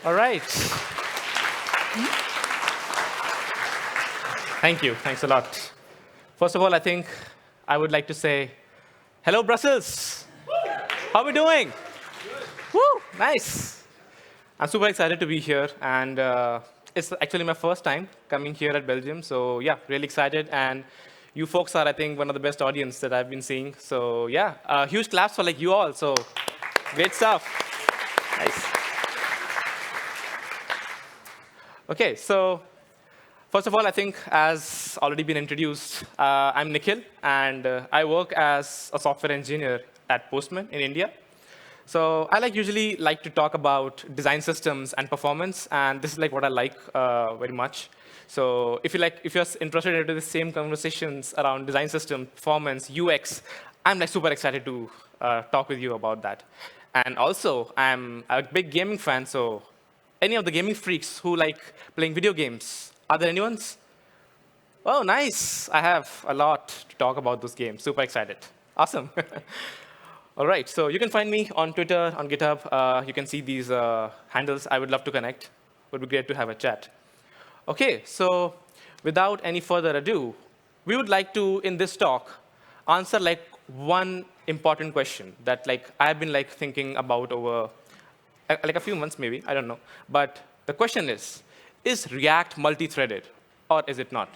All right. Thank you. Thanks a lot. First of all, I think I would like to say, hello, Brussels. How are we doing? Woo, nice. I'm super excited to be here, and it's actually my first time coming here at Belgium. So yeah, really excited. And you folks are, I think, one of the best audience that I've been seeing. So yeah, huge claps for like you all. So great stuff. Nice. Okay, so first of all, I think, as already been introduced, I'm Nikhil, and I work as a software engineer at Postman in India. So I usually like to talk about design systems and performance, and this is like what I like very much. So if you're interested into the same conversations around design system, performance, UX, I'm like super excited to talk with you about that. And also, I'm a big gaming fan, so any of the gaming freaks who like playing video games, are there anyone's? Oh, nice. I have a lot to talk about those games. Super excited. Awesome. All right, so you can find me on Twitter, on GitHub. You can see these handles. I would love to connect. Would be great to have a chat. Okay, so without any further ado, we would like to, in this talk, answer like one important question that like I've been like thinking about over like a few months maybe, I don't know. But the question is React multi-threaded or is it not?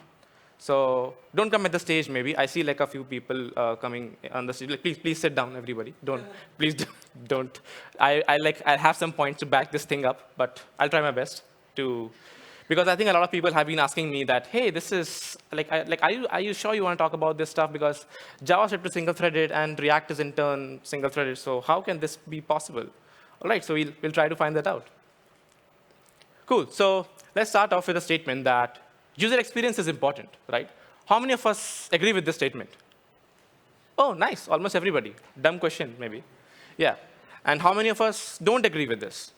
So don't come at the stage maybe. I see like a few people coming on the stage. Like, please sit down, everybody. Please don't. I have some points to back this thing up, but I'll try my best to, because I think a lot of people have been asking me that, hey, this is are you sure you want to talk about this stuff? Because JavaScript is single-threaded and React is in turn single-threaded. So how can this be possible? All right, so we'll try to find that out. Cool. So let's start off with a statement that user experience is important, right? How many of us agree with this statement? Oh, nice. Almost everybody. Dumb question, maybe. Yeah. And how many of us don't agree with this?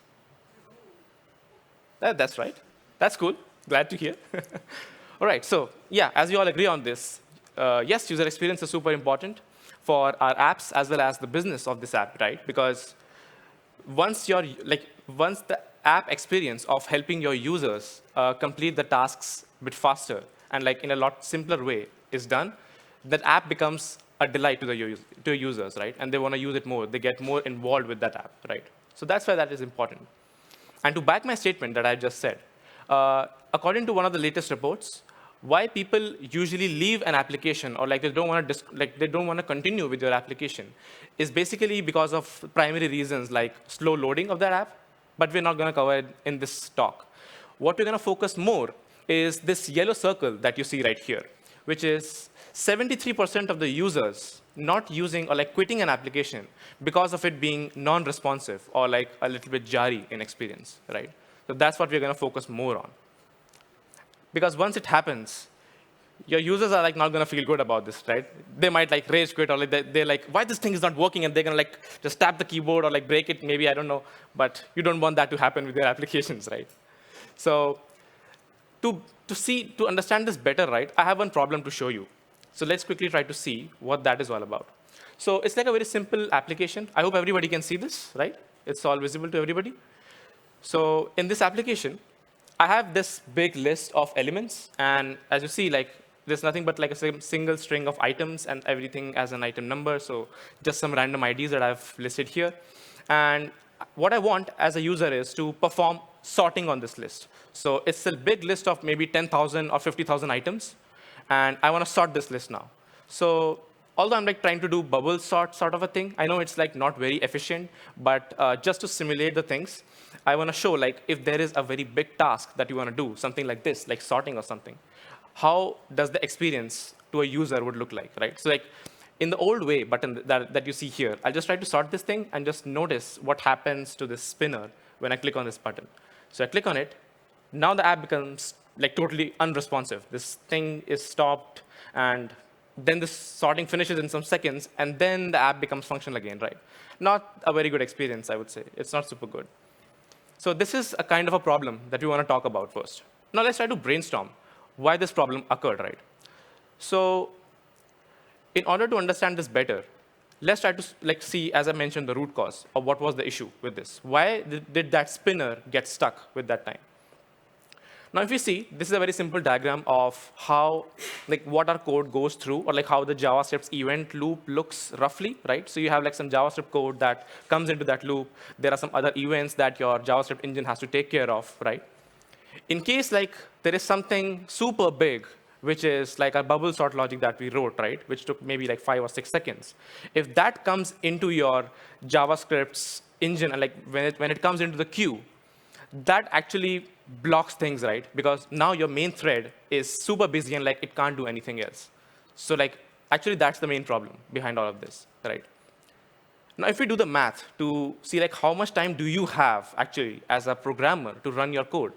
That's right. That's cool. Glad to hear. All right. So yeah, as we all agree on this, yes, user experience is super important for our apps as well as the business of this app, right? Because once the app experience of helping your users complete the tasks a bit faster and like in a lot simpler way is done, that app becomes a delight to the users, right? And they want to use it more. They get more involved with that app, right? So that's why that is important. And to back my statement that I just said, according to one of the latest reports, why people usually leave an application or like they don't want to continue with your application is basically because of primary reasons like slow loading of that app, but we're not going to cover it in this talk. What we're going to focus more is this yellow circle that you see right here, which is 73% of the users not using or like quitting an application because of it being non-responsive or like a little bit jarry in experience, right? So that's what we're going to focus more on. Because once it happens, your users are like not going to feel good about this, right? They might like rage quit or like they're like, why this thing is not working? And they're going to like just tap the keyboard or like break it, maybe, I don't know. But you don't want that to happen with your applications, right? So to understand this better, right, I have one problem to show you. So let's quickly try to see what that is all about. So it's like a very simple application. I hope everybody can see this, right? It's all visible to everybody. So in this application, I have this big list of elements, and as you see, like there's nothing but like a single string of items and everything as an item number, so just some random IDs that I've listed here. And what I want as a user is to perform sorting on this list. So it's a big list of maybe 10,000 or 50,000 items, and I want to sort this list now. So although I'm like trying to do bubble sort of a thing, I know it's like not very efficient, but just to simulate the things, I want to show like if there is a very big task that you want to do, something like this, like sorting or something, how does the experience to a user would look like, right? So like in the old way button that you see here, I'll just try to sort this thing and just notice what happens to this spinner when I click on this button. So I click on it. Now the app becomes like totally unresponsive. This thing is stopped, and then this sorting finishes in some seconds, and then the app becomes functional again, right? Not a very good experience, I would say. It's not super good. So this is a kind of a problem that we want to talk about first. Now let's try to brainstorm why this problem occurred, right? So in order to understand this better, let's try to see, as I mentioned, the root cause of what was the issue with this. Why did that spinner get stuck with that time? Now, if you see, this is a very simple diagram of how, what our code goes through, or how the JavaScript's event loop looks roughly, right? So you have some JavaScript code that comes into that loop. There are some other events that your JavaScript engine has to take care of, right? In case there is something super big, which is a bubble sort logic that we wrote, right, which took maybe 5 or 6 seconds. If that comes into your JavaScript's engine, and when it comes into the queue, that actually blocks things, right? Because now your main thread is super busy and it can't do anything else. So actually that's the main problem behind all of this, right? Now, if we do the math to see how much time do you have actually as a programmer to run your code,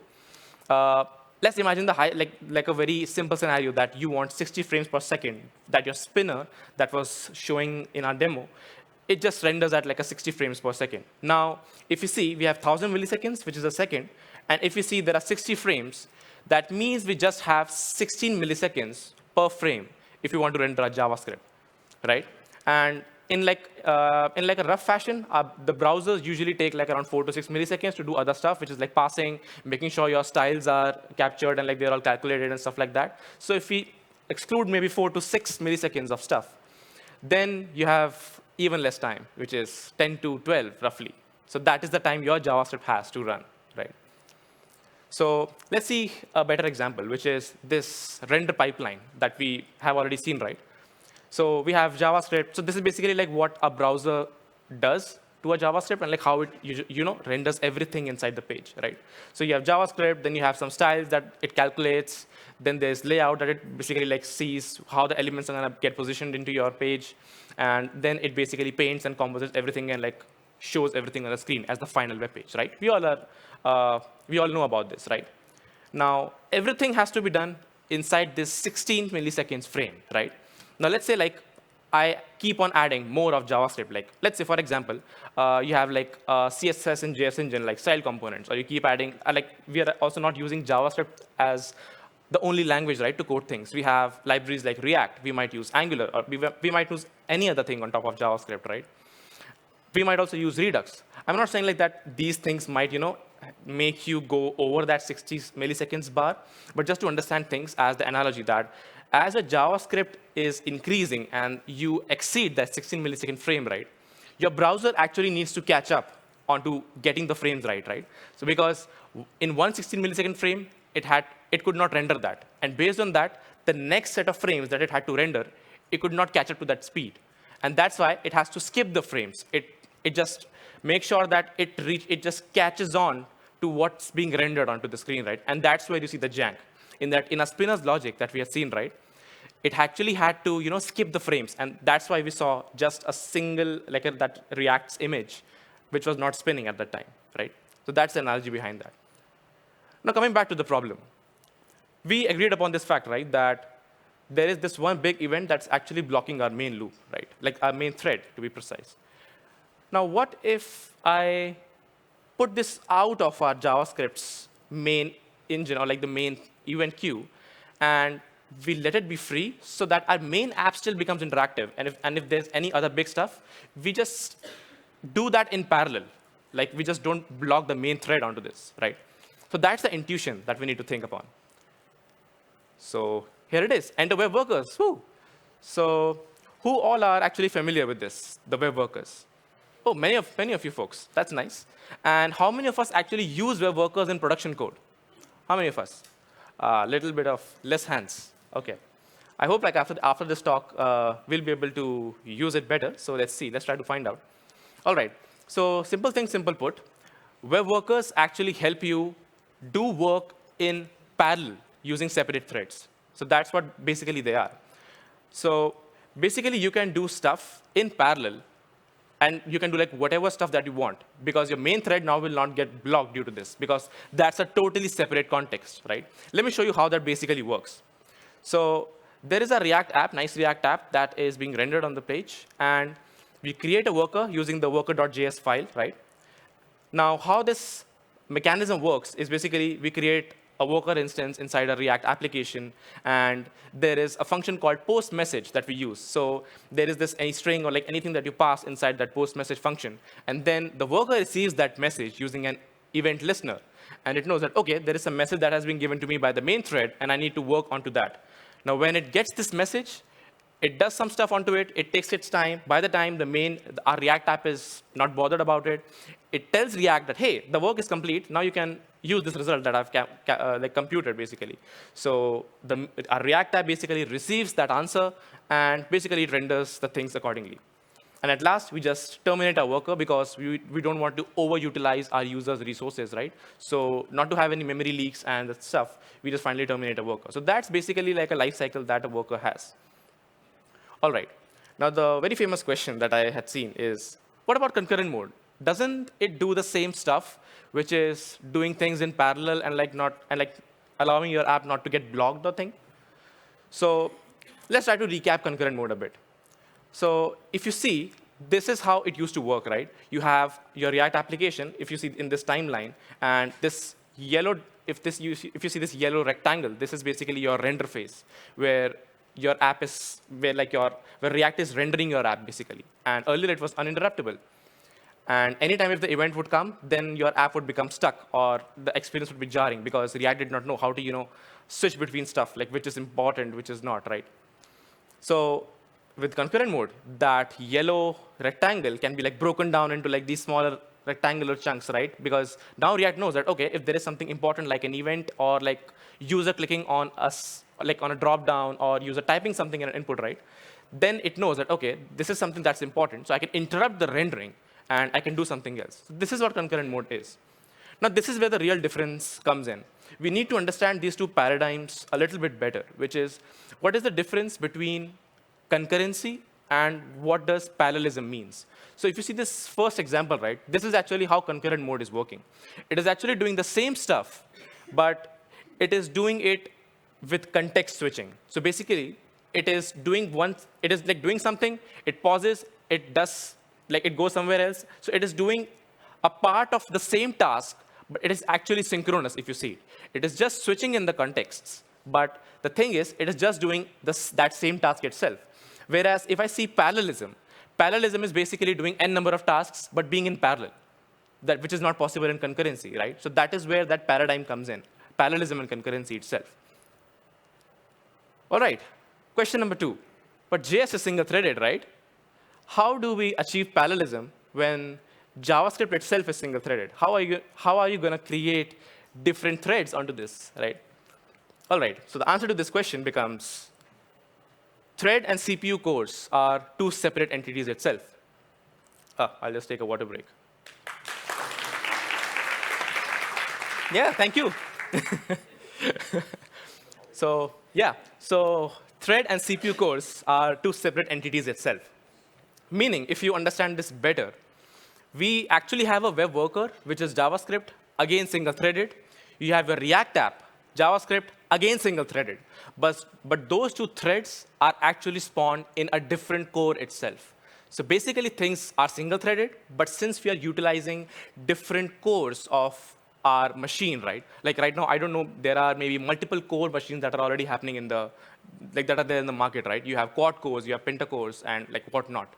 let's imagine a very simple scenario that you want 60 frames per second, that your spinner that was showing in our demo, it just renders at a 60 frames per second. Now, if you see, we have 1,000 milliseconds, which is a second. And if you see there are 60 frames, that means we just have 16 milliseconds per frame if you want to render a JavaScript, right? And in a rough fashion, the browsers usually take around 4 to 6 milliseconds to do other stuff, which is parsing, making sure your styles are captured and they're all calculated and stuff like that. So if we exclude maybe 4 to 6 milliseconds of stuff, then you have even less time, which is 10 to 12 roughly. So that is the time your JavaScript has to run, right? So let's see a better example, which is this render pipeline that we have already seen, right? So we have JavaScript. So this is basically what a browser does to a JavaScript and how it renders everything inside the page, right? So you have JavaScript, then you have some styles that it calculates, then there's layout that it basically sees how the elements are going to get positioned into your page, and then it basically paints and composites everything and shows everything on the screen as the final web page, right? We all know about this, right? Now, everything has to be done inside this 16 milliseconds frame, right? Now, let's say I keep on adding more of JavaScript. Let's say, for example, you have CSS and JS engine, style components, or you keep adding, we are also not using JavaScript as the only language, right, to code things. We have libraries like React. We might use Angular, or we might use any other thing on top of JavaScript, right? We might also use Redux. I'm not saying that these things might, make you go over that 60 milliseconds bar, but just to understand things as the analogy that as a JavaScript is increasing and you exceed that 16 millisecond frame rate, your browser actually needs to catch up onto getting the frames right? So because in one 16 millisecond frame, it could not render that. And based on that, the next set of frames that it had to render, it could not catch up to that speed. And that's why it has to skip the frames. It just makes sure that it just catches on to what's being rendered onto the screen, right? And that's where you see the jank. In a spinner's logic that we have seen, right, it actually had to skip the frames. And that's why we saw just a single, that React's image, which was not spinning at that time, right? So that's the analogy behind that. Now, coming back to the problem. We agreed upon this fact, right, that there is this one big event that's actually blocking our main loop, right? Our main thread, to be precise. Now, what if I put this out of our JavaScript's main engine, or the main event queue, and we let it be free so that our main app still becomes interactive. And if there's any other big stuff, we just do that in parallel. We just don't block the main thread onto this, right? So that's the intuition that we need to think upon. So here it is, enter web workers. Woo. So who all are actually familiar with this, the web workers? Oh, many of you folks. That's nice. And how many of us actually use web workers in production code? How many of us? A little bit of less hands. OK. I hope after this talk, we'll be able to use it better. So let's see. Let's try to find out. All right. So simple thing, simple put. Web workers actually help you do work in parallel using separate threads. So that's what basically they are. So basically, you can do stuff in parallel. And you can do whatever stuff that you want, because your main thread now will not get blocked due to this, because that's a totally separate context, right? Let me show you how that basically works. So there is a React app, nice React app, that is being rendered on the page. And we create a worker using the worker.js file, right? Now, how this mechanism works is basically we create a worker instance inside a React application, and there is a function called post message that we use. So there is this any string or like anything that you pass inside that post message function, and then the worker receives that message using an event listener, and it knows that, okay, there is a message that has been given to me by the main thread, and I need to work onto that. Now, when it gets this message, it does some stuff onto it. It takes its time. By the time our React app is not bothered about it, it tells React that, hey, the work is complete. Now you can use this result that I've like computed, basically. So our React app basically receives that answer, and basically it renders the things accordingly. And at last, we just terminate our worker because we don't want to overutilize our users' resources, right? So not to have any memory leaks and that stuff, we just finally terminate a worker. So that's basically like a life cycle that a worker has. All right. Now, the very famous question that I had seen is, what about concurrent mode? Doesn't it do the same stuff, which is doing things in parallel and like allowing your app not to get blocked or thing? So let's try to recap concurrent mode a bit. So if you see, this is how it used to work, right? You have your React application, if you see in this timeline, and this yellow, if you see this yellow rectangle, this is basically your render phase, where your app is, where React is rendering your app, basically. And earlier, it was uninterruptible. And anytime if the event would come, then your app would become stuck, or the experience would be jarring, because React did not know how to, switch between stuff, like which is important, which is not, right? So with concurrent mode, that yellow rectangle can be like broken down into like these smaller rectangular chunks, right? Because now React knows that, okay, if there is something important like an event or like user clicking on us, like on a drop down, or user typing something in an input, right? Then it knows that, okay, this is something that's important, so I can interrupt the rendering and I can do something else. So this is what concurrent mode is. Now, this is where the real difference comes in. We need to understand these two paradigms a little bit better, which is, what is the difference between concurrency and what does parallelism means? So if you see this first example, right, this is actually how concurrent mode is working. It is actually doing the same stuff, but it is doing it with context switching. So basically, it is like doing something, it pauses, it does, like it goes somewhere else. So it is doing a part of the same task, but it is actually synchronous, if you see it. It is just switching in the contexts. But the thing is, it is just doing that same task itself. Whereas if I see parallelism, parallelism is basically doing n number of tasks, but being in parallel, which is not possible in concurrency, right? So that is where that paradigm comes in, parallelism and concurrency itself. All right, question number 2. But JS is single-threaded, right? How do we achieve parallelism when JavaScript itself is single-threaded? How are you going to create different threads onto this, right? All right, so the answer to this question becomes, thread and CPU cores are two separate entities itself. I'll just take a water break. Yeah, thank you. So thread and CPU cores are two separate entities itself. Meaning, if you understand this better, we actually have a web worker, which is JavaScript, again single-threaded. You have a React app, JavaScript, again single-threaded. But those two threads are actually spawned in a different core itself. So basically, things are single-threaded, but since we are utilizing different cores of our machine, right? Like right now, I don't know, there are maybe multiple core machines that are already happening that are there in the market, right? You have quad cores, you have pentacores, and like whatnot.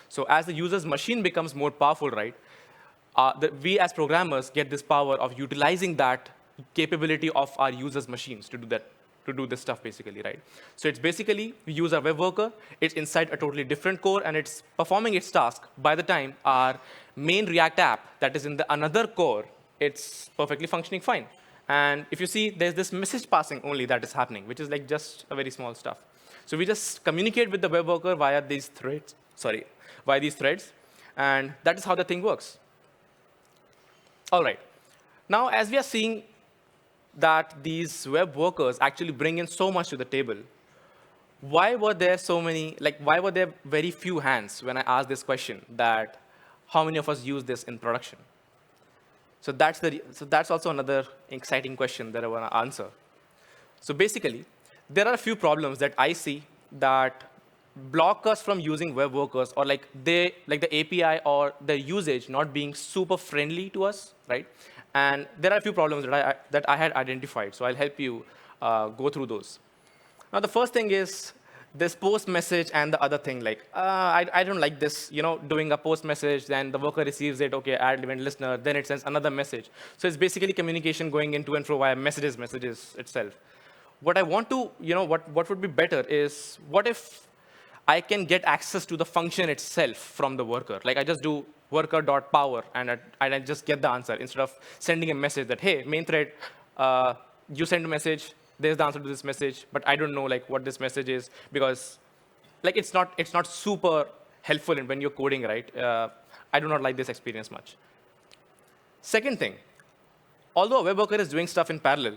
So as the user's machine becomes more powerful, right, we as programmers get this power of utilizing that capability of our users' machines to do this stuff, basically, right? So it's basically, we use our web worker, it's inside a totally different core, and it's performing its task. By the time our main React app that is in another core, it's perfectly functioning fine. And if you see, there's this message passing only that is happening, which is like just a very small stuff. So we just communicate with the web worker via these threads, and that is how the thing works. All right. Now, as we are seeing that these web workers actually bring in so much to the table, why were there very few hands when I asked this question, that how many of us use this in production? So that's also another exciting question that I want to answer. So basically, there are a few problems that I see that block us from using web workers, or like the API or the usage not being super friendly to us, right? And there are a few problems that I had identified, so I'll help you go through those. Now, the first thing is this post message and the other thing. Like, I don't like this, doing a post message, then the worker receives it, okay, add event listener, then it sends another message. So it's basically communication going into and fro via messages itself. What I want to, what would be better is, what if I can get access to the function itself from the worker? Like, I just do worker.power, and I just get the answer instead of sending a message that, hey, main thread, you send a message, there's the answer to this message, but I don't know like what this message is, because like it's not super helpful when you're coding, right? I do not like this experience much. Second thing, although a web worker is doing stuff in parallel,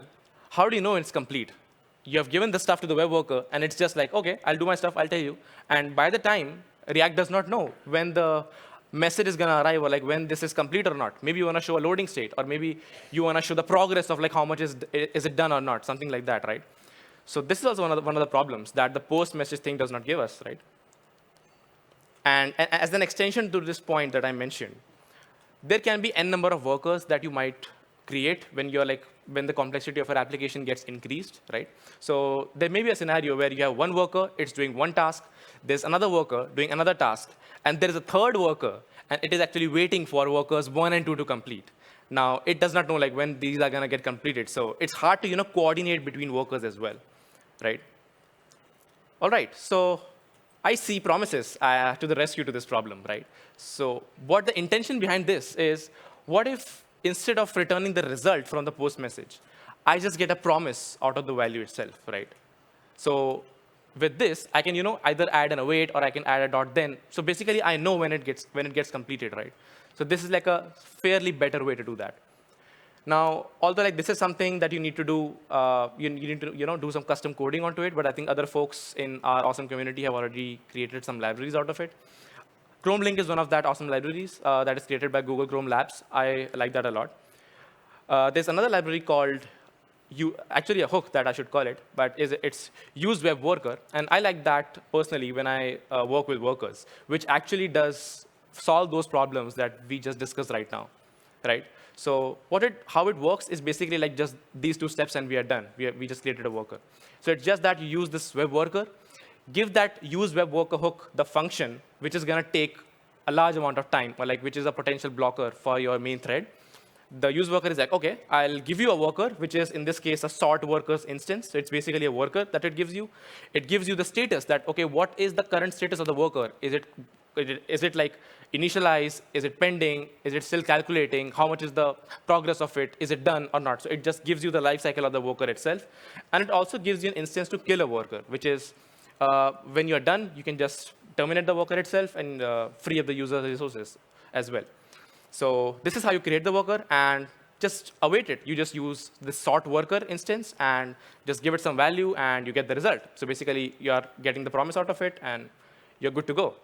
how do you know it's complete? You have given the stuff to the web worker, and it's just like, okay, I'll do my stuff, I'll tell you. And by the time, React does not know when the message is going to arrive, or like when this is complete or not. Maybe you want to show a loading state, or maybe you want to show the progress of like how much is it done or not, something like that, right? So this is also one of the problems that the post message thing does not give us, right? And as an extension to this point that I mentioned, there can be n number of workers that you might create when the complexity of your application gets increased, right? So there may be a scenario where you have one worker, it's doing one task, there's another worker doing another task, and there is a third worker, and it is actually waiting for workers 1 and 2 to complete. Now, it does not know like when these are going to get completed, so it's hard to coordinate between workers as well, right? All right, so I see promises to the rescue to this problem, right? So what the intention behind this is, what if instead of returning the result from the post message, I just get a promise out of the value itself, right? So with this, I can either add an await or I can add a dot then. So basically, I know when it gets completed, right? So this is like a fairly better way to do that. Now, although like this is something that you need to do, you need to do some custom coding onto it. But I think other folks in our awesome community have already created some libraries out of it. Chrome Link is one of that awesome libraries that is created by Google Chrome Labs. I like that a lot. There's another library called actually a hook that I should call it, but it's use web worker, and I like that personally when I work with workers, which actually does solve those problems that we just discussed right now, right? So how it works is basically like just these two steps and we are done. We just created a worker. So it's just that you use this web worker, give that use web worker hook the function, which is going to take a large amount of time, or like which is a potential blocker for your main thread. The use worker is like, okay, I'll give you a worker, which is in this case a sort workers instance. So it's basically a worker that it gives you. It gives you the status that, okay, what is the current status of the worker? Is it like initialized? Is it pending? Is it still calculating? How much is the progress of it? Is it done or not? So it just gives you the life cycle of the worker itself. And it also gives you an instance to kill a worker, which is when you're done, you can just terminate the worker itself and free up the user's resources as well. So this is how you create the worker and just await it. You just use the sort worker instance and just give it some value and you get the result. So basically, you're getting the promise out of it and you're good to go.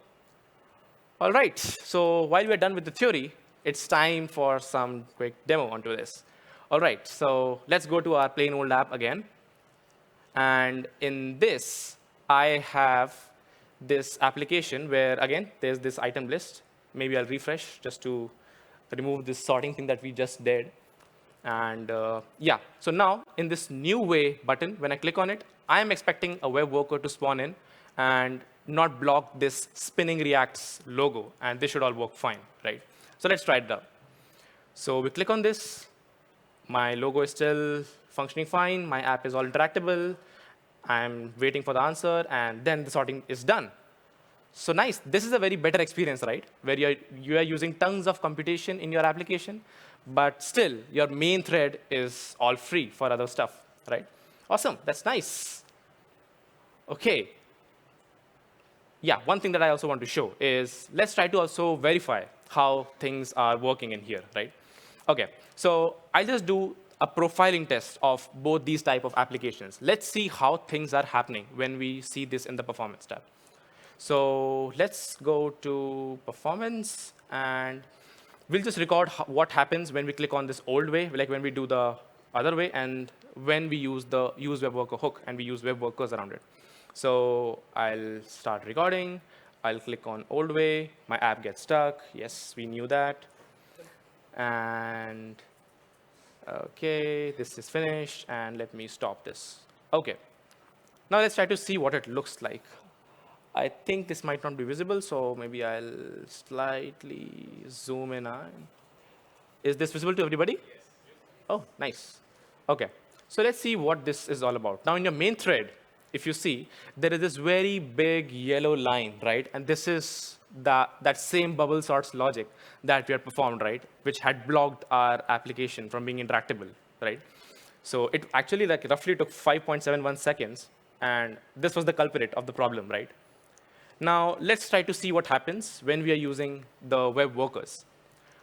All right, so while we're done with the theory, it's time for some quick demo onto this. All right, so let's go to our plain old app again. And in this, I have this application where, again, there's this item list. Maybe I'll refresh just to remove this sorting thing that we just did. And yeah, so now in this new way button, when I click on it, I am expecting a web worker to spawn in and not block this spinning React's logo. And this should all work fine, right? So let's try it out. So we click on this. My logo is still functioning fine. My app is all interactable. I'm waiting for the answer. And then the sorting is done. So nice. This is a very better experience, right? Where you are using tons of computation in your application, but still, your main thread is all free for other stuff, right? Awesome. That's nice. OK. Yeah, one thing that I also want to show is let's try to also verify how things are working in here, right? OK. So I'll just do a profiling test of both these type of applications. Let's see how things are happening when we see this in the performance tab. So let's go to performance, and we'll just record what happens when we click on this old way, like when we do the other way, and when we use the use web worker hook and we use web workers around it. So I'll start recording. I'll click on old way. My app gets stuck. Yes, we knew that. And OK, this is finished. And let me stop this. OK. Now let's try to see what it looks like. I think this might not be visible, so maybe I'll slightly zoom in on. Is this visible to everybody? Oh, nice. OK. So let's see what this is all about. Now, in your main thread, if you see, there is this very big yellow line, right? And this is that same bubble sorts logic that we had performed, right? Which had blocked our application from being interactable, right? So it actually like roughly took 5.71 seconds. And this was the culprit of the problem, right? Now, let's try to see what happens when we are using the web workers.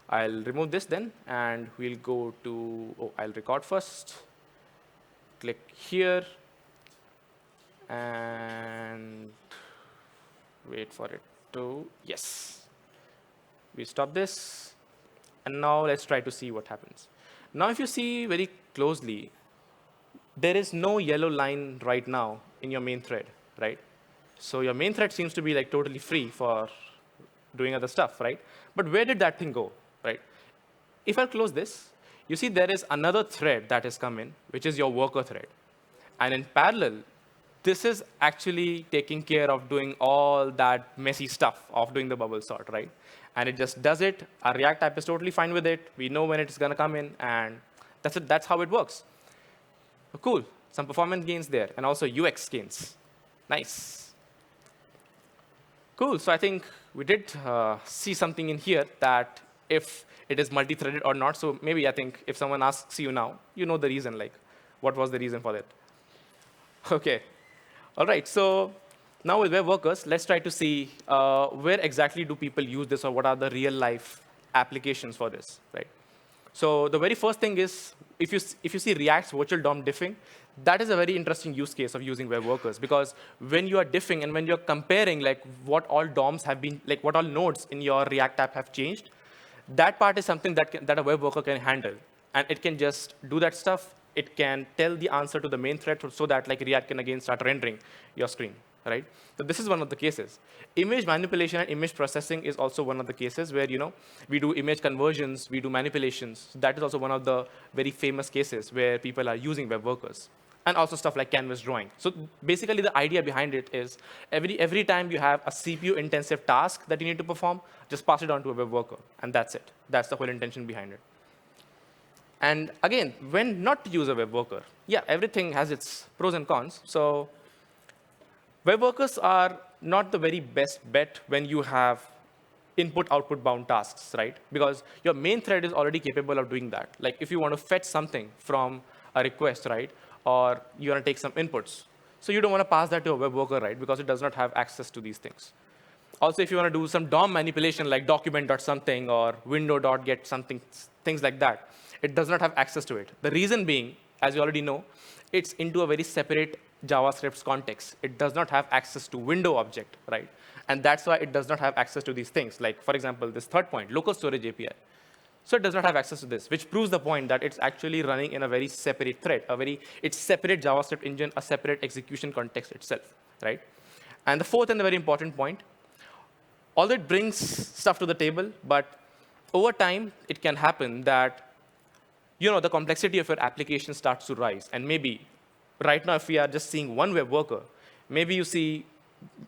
I'll remove this then, and we'll go to, I'll record first. Click here, and wait for it to, yes. We stop this, and now let's try to see what happens. Now, if you see very closely, there is no yellow line right now in your main thread, right? So your main thread seems to be like totally free for doing other stuff, right? But where did that thing go, right? If I close this, you see there is another thread that has come in, which is your worker thread. And in parallel, this is actually taking care of doing all that messy stuff of doing the bubble sort, right? And it just does it. Our React app is totally fine with it. We know when it's going to come in, and that's it. That's how it works. Cool. Some performance gains there, and also UX gains. Nice. Cool. So I think we did see something in here that if it is multi-threaded or not. So maybe I think if someone asks you now, you know the reason, like what was the reason for that. OK. All right. So now with web workers, let's try to see where exactly do people use this, or what are the real-life applications for this, right? So the very first thing is, if you see React's virtual DOM diffing, that is a very interesting use case of using web workers, because when you are diffing and when you're comparing like what all DOMs have been, like what all nodes in your React app have changed, that part is something that a web worker can handle. And it can just do that stuff. It can tell the answer to the main thread so that like React can again start rendering your screen, right? So this is one of the cases. Image manipulation and image processing is also one of the cases where we do image conversions, we do manipulations. That is also one of the very famous cases where people are using web workers. And also stuff like canvas drawing. So basically, the idea behind it is every time you have a CPU-intensive task that you need to perform, just pass it on to a web worker, and that's it. That's the whole intention behind it. And again, when not to use a web worker, yeah, everything has its pros and cons. So web workers are not the very best bet when you have input-output bound tasks, right? Because your main thread is already capable of doing that. Like if you want to fetch something from a request, right? Or you want to take some inputs. So you don't want to pass that to a web worker, right? Because it does not have access to these things. Also, if you want to do some DOM manipulation like document.something or window.get something, things like that, it does not have access to it. The reason being, as you already know, it's into a very separate JavaScript context. It does not have access to window object, right? And that's why it does not have access to these things. Like, for example, this third point, local storage API. So it does not have access to this, which proves the point that it's actually running in a very separate thread, it's separate JavaScript engine, a separate execution context itself, right? And the fourth and the very important point, although it brings stuff to the table, but over time, it can happen that the complexity of your application starts to rise. And maybe right now, if we are just seeing one web worker, maybe you see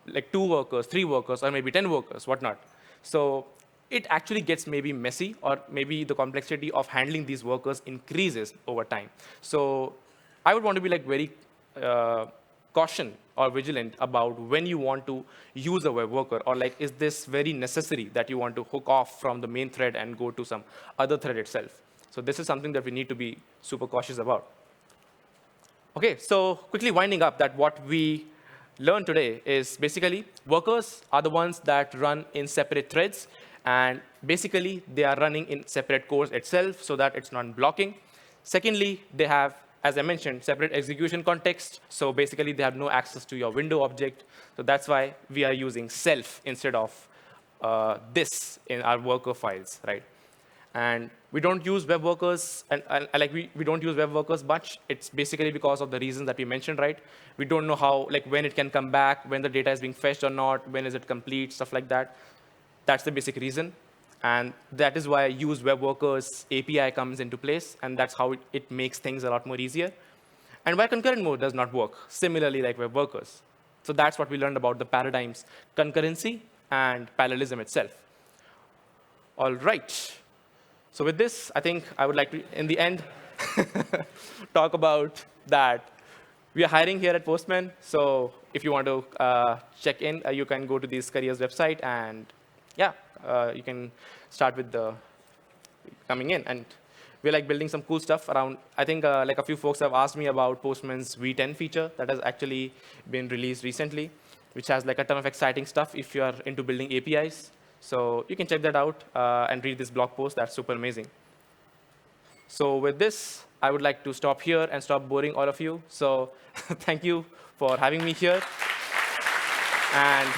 like 2 workers, 3 workers, or maybe 10 workers, whatnot. So it actually gets maybe messy, or maybe the complexity of handling these workers increases over time. So I would want to be like very caution or vigilant about when you want to use a web worker, or like, is this very necessary that you want to hook off from the main thread and go to some other thread itself? So this is something that we need to be super cautious about. OK, so quickly winding up that what we learned today is basically workers are the ones that run in separate threads. And basically, they are running in separate cores itself so that it's not blocking. Secondly, they have, as I mentioned, separate execution context. So basically, they have no access to your window object. So that's why we are using self instead of this in our worker files, right? And we don't use web workers, and like we don't use web workers much. It's basically because of the reasons that we mentioned, right? We don't know how, like when it can come back, when the data is being fetched or not, when is it complete, stuff like that. That's the basic reason. And that is why use web workers API comes into place, and that's how it makes things a lot more easier. And why concurrent mode does not work, similarly like web workers. So that's what we learned about the paradigms, concurrency and parallelism itself. All right. So with this, I think I would like to, in the end, talk about that. We are hiring here at Postman, so if you want to check in, you can go to this careers website, and yeah, you can start with the coming in. And we're like building some cool stuff around. I think like a few folks have asked me about Postman's V10 feature that has actually been released recently, which has like a ton of exciting stuff if you are into building APIs. So you can check that out and read this blog post. That's super amazing. So with this, I would like to stop here and stop boring all of you. So thank you for having me here. And